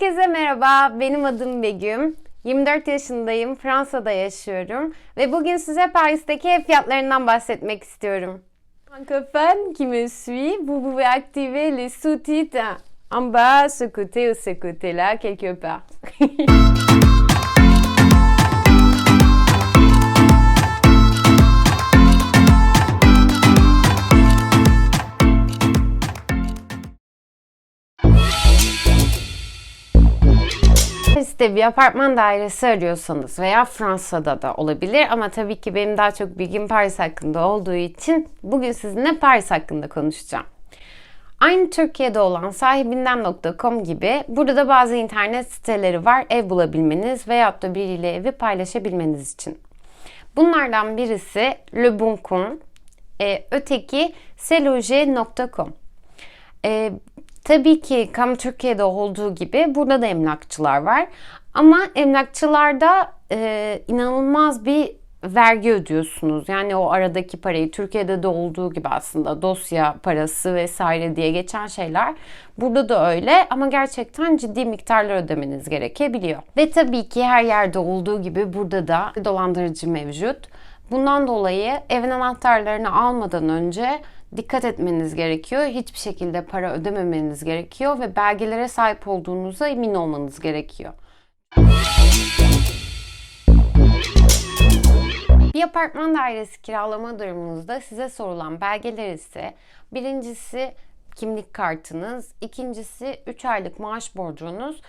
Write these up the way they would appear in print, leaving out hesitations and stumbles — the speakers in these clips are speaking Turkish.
Herkese merhaba, benim adım Begüm. 24 yaşındayım, Fransa'da yaşıyorum ve bugün size Paris'teki ev fiyatlarından bahsetmek istiyorum. Francophone qui me suit, vous pouvez activer les sous-titres en bas, ce côté ou ce côté-là, quelque part. Paris'te bir apartman dairesi arıyorsanız veya Fransa'da da olabilir ama tabii ki benim daha çok bilgim Paris hakkında olduğu için bugün sizinle Paris hakkında konuşacağım. Aynı Türkiye'de olan sahibinden.com gibi burada da bazı internet siteleri var ev bulabilmeniz veyahut da biriyle evi paylaşabilmeniz için. Bunlardan birisi Le Bon Coin, öteki seloger.com. Tabii ki Türkiye'de olduğu gibi burada da emlakçılar var. Ama emlakçılarda inanılmaz bir vergi ödüyorsunuz. Yani o aradaki parayı Türkiye'de de olduğu gibi aslında dosya parası vesaire diye geçen şeyler burada da öyle ama gerçekten ciddi miktarlar ödemeniz gerekebiliyor. Ve tabii ki her yerde olduğu gibi burada da dolandırıcı mevcut. Bundan dolayı evin anahtarlarını almadan önce dikkat etmeniz gerekiyor. Hiçbir şekilde para ödememeniz gerekiyor ve belgelere sahip olduğunuza emin olmanız gerekiyor. Bir apartman dairesi kiralama durumunuzda size sorulan belgeler ise birincisi kimlik kartınız, ikincisi 3 aylık maaş borcunuz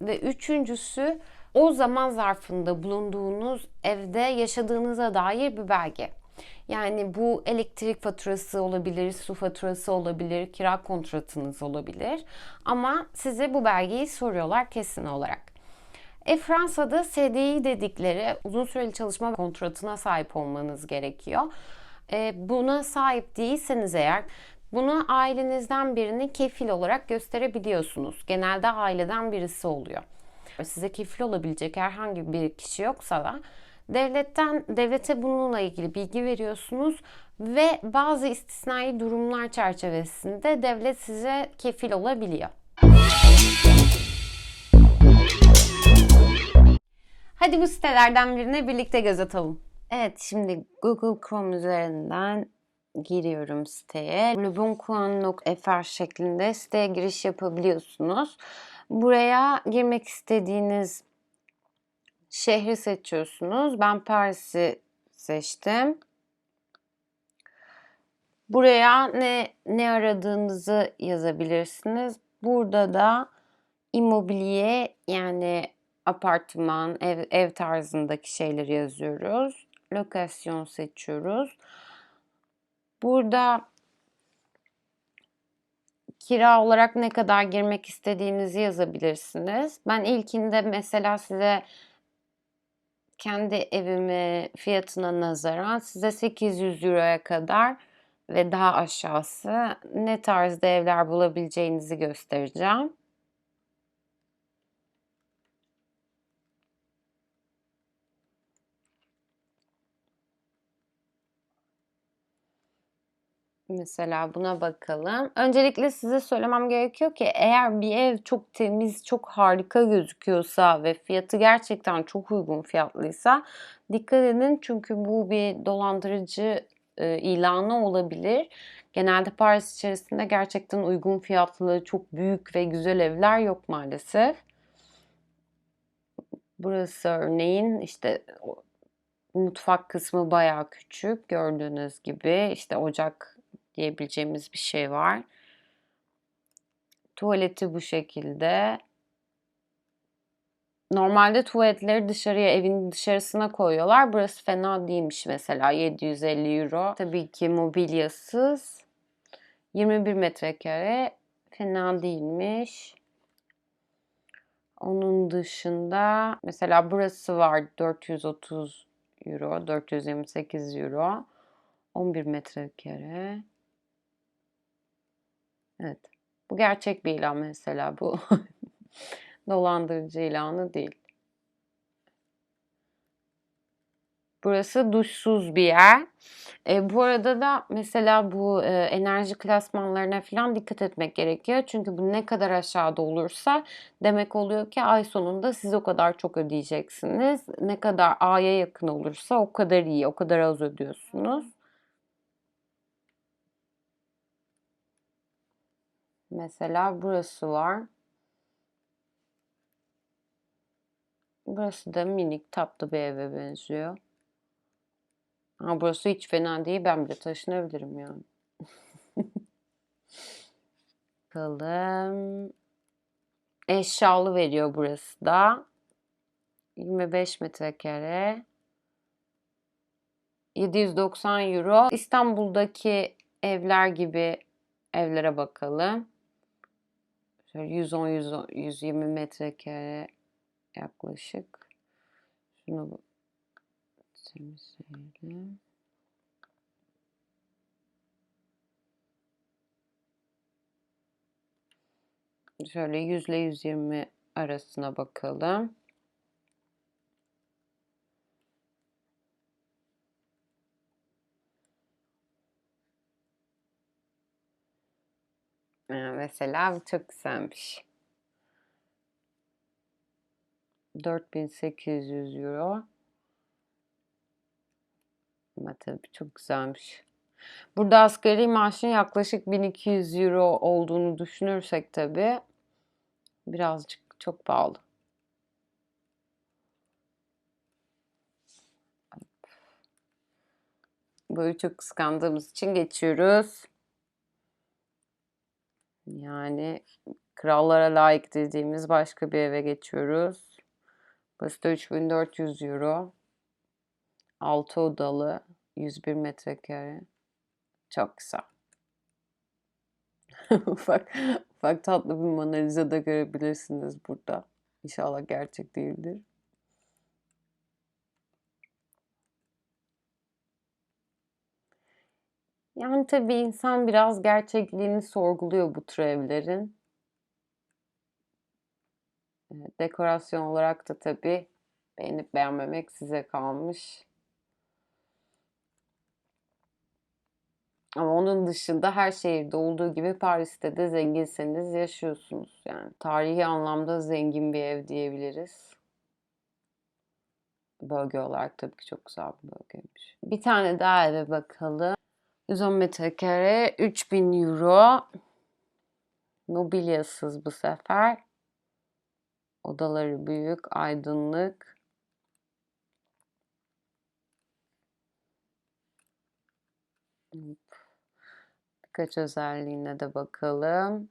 ve üçüncüsü o zaman zarfında bulunduğunuz evde yaşadığınıza dair bir belge. Yani bu elektrik faturası olabilir, su faturası olabilir, kira kontratınız olabilir. Ama size bu belgeyi soruyorlar kesin olarak. Fransa'da CDI dedikleri uzun süreli çalışma kontratına sahip olmanız gerekiyor. Buna sahip değilseniz eğer bunu ailenizden birini kefil olarak gösterebiliyorsunuz. Genelde aileden birisi oluyor. Size kefil olabilecek herhangi bir kişi yoksa da devlete bununla ilgili bilgi veriyorsunuz ve bazı istisnai durumlar çerçevesinde devlet size kefil olabiliyor. Hadi bu sitelerden birine birlikte göz atalım. Evet, şimdi Google Chrome üzerinden giriyorum siteye. leboncoin.fr şeklinde siteye giriş yapabiliyorsunuz. Buraya girmek istediğiniz şehri seçiyorsunuz. Ben Paris'i seçtim. Buraya ne aradığınızı yazabilirsiniz. Burada da immobiliye yani apartman, ev tarzındaki şeyleri yazıyoruz. Lokasyon seçiyoruz. Burada kira olarak ne kadar girmek istediğinizi yazabilirsiniz. Ben ilkinde mesela size kendi evimi fiyatına nazaran size 800 euroya kadar ve daha aşağısı ne tarzda evler bulabileceğinizi göstereceğim. Mesela buna bakalım. Öncelikle size söylemem gerekiyor ki eğer bir ev çok temiz, çok harika gözüküyorsa ve fiyatı gerçekten çok uygun fiyatlıysa dikkat edin çünkü bu bir dolandırıcı ilanı olabilir. Genelde Paris içerisinde gerçekten uygun fiyatlı, çok büyük ve güzel evler yok maalesef. Burası örneğin işte mutfak kısmı bayağı küçük. Gördüğünüz gibi işte ocak diyebileceğimiz bir şey var. Tuvaleti bu şekilde. Normalde tuvaletleri dışarıya, evin dışarısına koyuyorlar. Burası fena değilmiş mesela. 750 euro. Tabii ki mobilyasız. 21 metrekare. Fena değilmiş. Onun dışında mesela burası var 430 euro, 428 euro. 11 metrekare. Evet. Bu gerçek bir ilan mesela bu. Dolandırıcı ilanı değil. Burası duşsuz bir yer. Bu arada da mesela bu enerji klasmanlarına falan dikkat etmek gerekiyor. Çünkü bu ne kadar aşağıda olursa demek oluyor ki ay sonunda siz o kadar çok ödeyeceksiniz. Ne kadar A'ya yakın olursa o kadar iyi, o kadar az ödüyorsunuz. Mesela burası var. Burası da minik tatlı bir eve benziyor. Ha, burası hiç fena değil. Ben bile taşınabilirim yani. Bakalım. Eşyalı veriyor burası da. 25 metrekare. 790 euro. İstanbul'daki evler gibi evlere bakalım. Şöyle 110-120 metrekare yaklaşık. Şunu temizleyelim. Şöyle 100 ile 120 arasına bakalım. Mesela bu çok güzelmiş. 4800 euro. Ama tabii çok güzelmiş. Burada asgari maaşın yaklaşık 1200 euro olduğunu düşünürsek tabii birazcık çok pahalı. Böyle çok kıskandığımız için geçiyoruz. Yani krallara layık dediğimiz başka bir eve geçiyoruz. Burası da 3400 euro. 6 odalı, 101 metrekare. Çok güzel. ufak, ufak tatlı bir Mona Lisa da görebilirsiniz burada. İnşallah gerçek değildir. Yani tabii insan biraz gerçekliğini sorguluyor bu tür evlerin. Dekorasyon olarak da tabii beğenip beğenmemek size kalmış. Ama onun dışında her şehirde olduğu gibi Paris'te de zenginseniz yaşıyorsunuz. Yani tarihi anlamda zengin bir ev diyebiliriz. Bölge olarak tabii ki çok güzel bir bölgeymiş. Bir tane daha eve bakalım. 110 metrekare, 3000 euro. Mobilyasız bu sefer. Odaları büyük, aydınlık. Birkaç özelliğine de bakalım.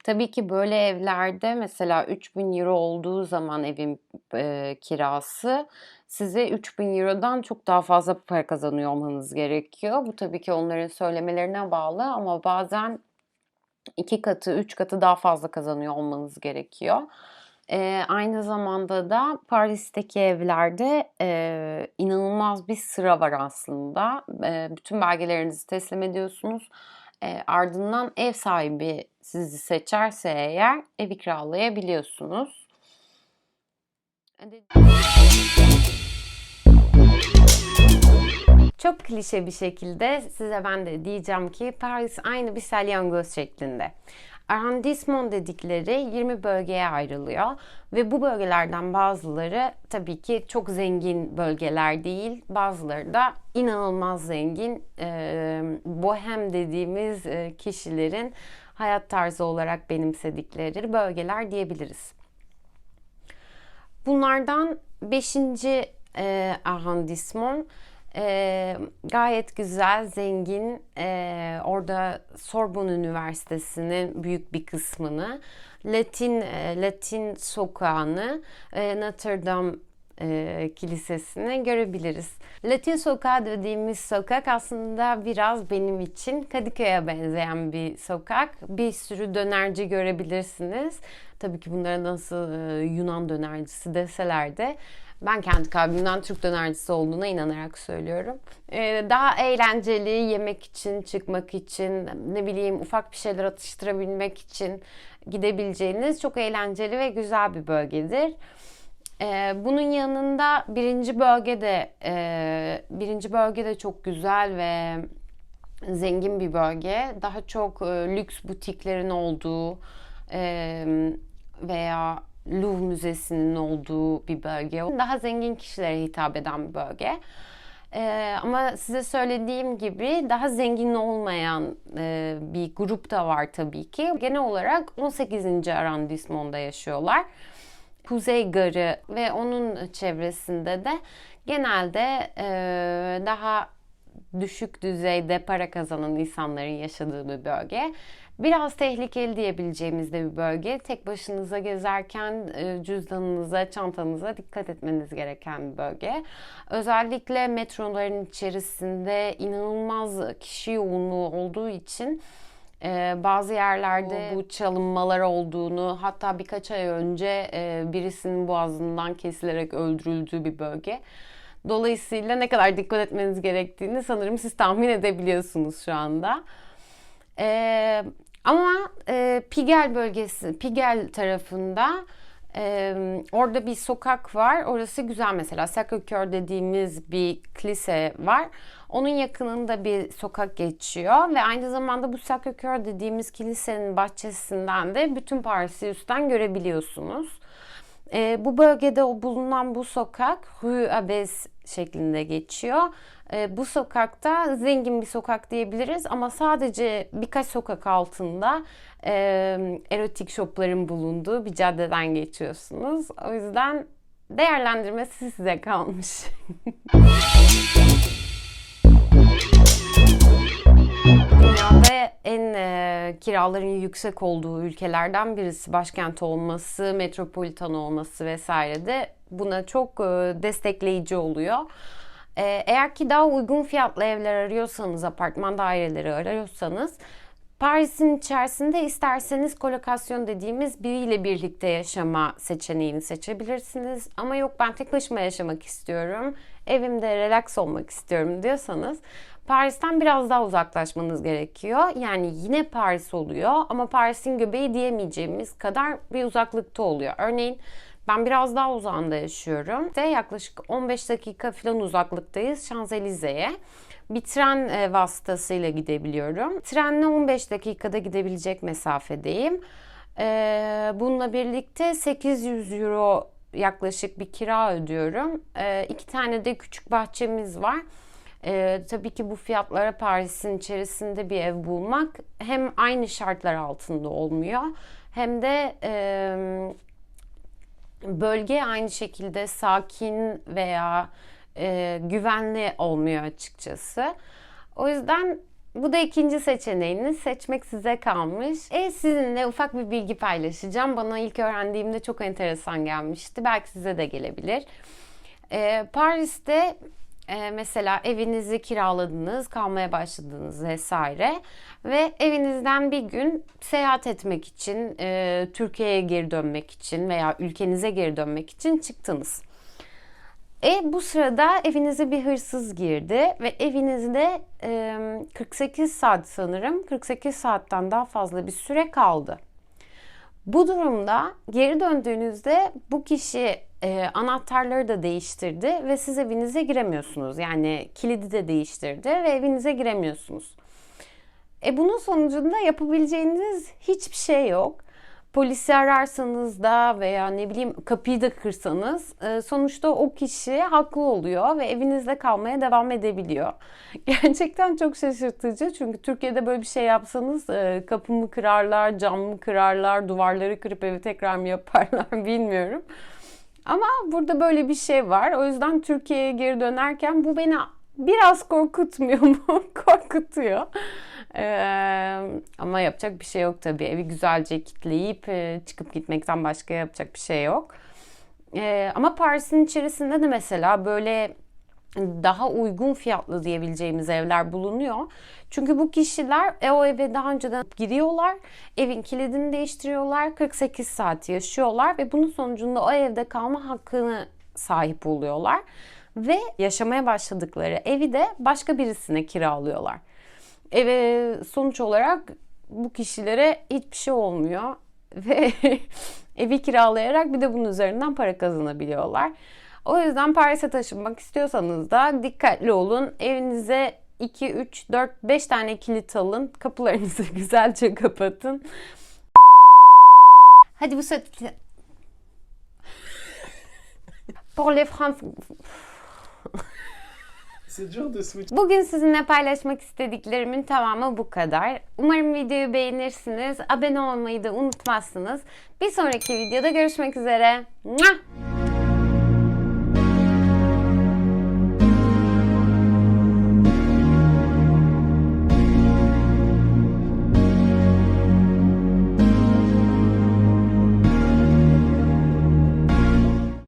Tabii ki böyle evlerde mesela 3000 euro olduğu zaman evin kirası size 3000 eurodan çok daha fazla para kazanıyor olmanız gerekiyor. Bu tabii ki onların söylemelerine bağlı ama bazen 2 katı, 3 katı daha fazla kazanıyor olmanız gerekiyor. Aynı zamanda da Paris'teki evlerde inanılmaz bir sıra var aslında. Bütün belgelerinizi teslim ediyorsunuz. Ardından ev sahibi sizi seçerse eğer evi kiralayabiliyorsunuz. Çok klişe bir şekilde size ben de diyeceğim ki Paris aynı bir salyangoz şeklinde. Arrondissement dedikleri 20 bölgeye ayrılıyor ve bu bölgelerden bazıları tabii ki çok zengin bölgeler değil, bazıları da inanılmaz zengin, bohem dediğimiz kişilerin hayat tarzı olarak benimsedikleri bölgeler diyebiliriz. Bunlardan 5. Arrondissement gayet güzel, zengin. Orada Sorbonne Üniversitesi'nin büyük bir kısmını, Latin sokağını, Notre Dame kilisesini görebiliriz. Latin sokağı dediğimiz sokak aslında biraz benim için Kadıköy'e benzeyen bir sokak. Bir sürü dönerci görebilirsiniz. Tabii ki bunlara nasıl Yunan dönercisi deseler de Ben kendi kalbimden Türk dönercisi olduğuna inanarak söylüyorum. Daha eğlenceli, yemek için, çıkmak için, ne bileyim ufak bir şeyler atıştırabilmek için gidebileceğiniz çok eğlenceli ve güzel bir bölgedir. Bunun yanında birinci bölge de çok güzel ve zengin bir bölge. Daha çok lüks butiklerin olduğu veya Louvre Müzesi'nin olduğu bir bölge. Daha zengin kişilere hitap eden bir bölge. Ama size söylediğim gibi daha zengin olmayan bir grup da var tabii ki. Genel olarak 18. arrondisman'da yaşıyorlar. Kuzey Garı ve onun çevresinde de genelde daha düşük düzeyde para kazanan insanların yaşadığı bir bölge. Biraz tehlikeli diyebileceğimiz de bir bölge. Tek başınıza gezerken cüzdanınıza, çantanıza dikkat etmeniz gereken bir bölge. Özellikle metroların içerisinde inanılmaz kişi yoğunluğu olduğu için bazı yerlerde bu çalınmalar olduğunu, hatta birkaç ay önce birisinin boğazından kesilerek öldürüldüğü bir bölge. Dolayısıyla ne kadar dikkat etmeniz gerektiğini sanırım siz tahmin edebiliyorsunuz şu anda. Ama Pigalle tarafında orada bir sokak var. Orası güzel mesela. Sacré-Cœur dediğimiz bir kilise var. Onun yakınında bir sokak geçiyor ve aynı zamanda bu Sacré-Cœur dediğimiz kilisenin bahçesinden de bütün Paris'i üstten görebiliyorsunuz. Bu bölgede bulunan bu sokak Rue Abbesse şeklinde geçiyor. Bu sokakta zengin bir sokak diyebiliriz ama sadece birkaç sokak altında erotik shopların bulunduğu bir caddeden geçiyorsunuz. O yüzden değerlendirmesi size kalmış. Dünyada kiraların yüksek olduğu ülkelerden birisi, başkent olması, metropolitan olması vesaire de buna çok destekleyici oluyor. Eğer ki daha uygun fiyatlı evler arıyorsanız, apartman daireleri arıyorsanız, Paris'in içerisinde isterseniz kolokasyon dediğimiz biriyle birlikte yaşama seçeneğini seçebilirsiniz. Ama yok ben tek başıma yaşamak istiyorum, evimde relax olmak istiyorum diyorsanız Paris'ten biraz daha uzaklaşmanız gerekiyor. Yani yine Paris oluyor ama Paris'in göbeği diyemeyeceğimiz kadar bir uzaklıkta oluyor. Örneğin ben biraz daha uzağında yaşıyorum. Yaklaşık 15 dakika falan uzaklıktayız Şanzelize'ye. Bir tren vasıtasıyla gidebiliyorum. Trenle 15 dakikada gidebilecek mesafedeyim. Bununla birlikte 800 euro yaklaşık bir kira ödüyorum. 2 tane de küçük bahçemiz var. Tabii ki bu fiyatlara Paris'in içerisinde bir ev bulmak hem aynı şartlar altında olmuyor hem de bölge aynı şekilde sakin veya güvenli olmuyor açıkçası. O yüzden bu da ikinci seçeneğiniz. Seçmek size kalmış. Sizinle ufak bir bilgi paylaşacağım. Bana ilk öğrendiğimde çok enteresan gelmişti. Belki size de gelebilir. Paris'te mesela evinizi kiraladınız, kalmaya başladınız vesaire ve evinizden bir gün seyahat etmek için, Türkiye'ye geri dönmek için veya ülkenize geri dönmek için çıktınız. Bu sırada evinize bir hırsız girdi ve evinizde 48 saat sanırım, 48 saatten daha fazla bir süre kaldı. Bu durumda geri döndüğünüzde bu kişi anahtarları da değiştirdi ve siz evinize giremiyorsunuz. Yani kilidi de değiştirdi ve evinize giremiyorsunuz. Bunun sonucunda yapabileceğiniz hiçbir şey yok. Polisi ararsanız da veya ne bileyim kapıyı da kırsanız sonuçta o kişi haklı oluyor ve evinizde kalmaya devam edebiliyor. Gerçekten çok şaşırtıcı çünkü Türkiye'de böyle bir şey yapsanız kapımı kırarlar, camımı kırarlar, duvarları kırıp evi tekrar mı yaparlar bilmiyorum. Ama burada böyle bir şey var. O yüzden Türkiye'ye geri dönerken bu beni biraz korkutmuyor mu? Korkutuyor. Ama yapacak bir şey yok tabii. Evi güzelce kilitleyip çıkıp gitmekten başka yapacak bir şey yok. Ama Paris'in içerisinde de mesela böyle daha uygun fiyatlı diyebileceğimiz evler bulunuyor. Çünkü bu kişiler o eve daha önceden giriyorlar, evin kilidini değiştiriyorlar, 48 saat yaşıyorlar ve bunun sonucunda o evde kalma hakkını sahip oluyorlar. Ve yaşamaya başladıkları evi de başka birisine kiralıyorlar. Sonuç olarak bu kişilere hiçbir şey olmuyor. Ve evi kiralayarak bir de bunun üzerinden para kazanabiliyorlar. O yüzden Paris'e taşınmak istiyorsanız da dikkatli olun. Evinize 2, 3, 4, 5 tane kilit alın. Kapılarınızı güzelce kapatın. Hadi bu sefer... Pour les Français... Bugün sizinle paylaşmak istediklerimin tamamı bu kadar. Umarım videoyu beğenirsiniz. Abone olmayı da unutmazsınız. Bir sonraki videoda görüşmek üzere.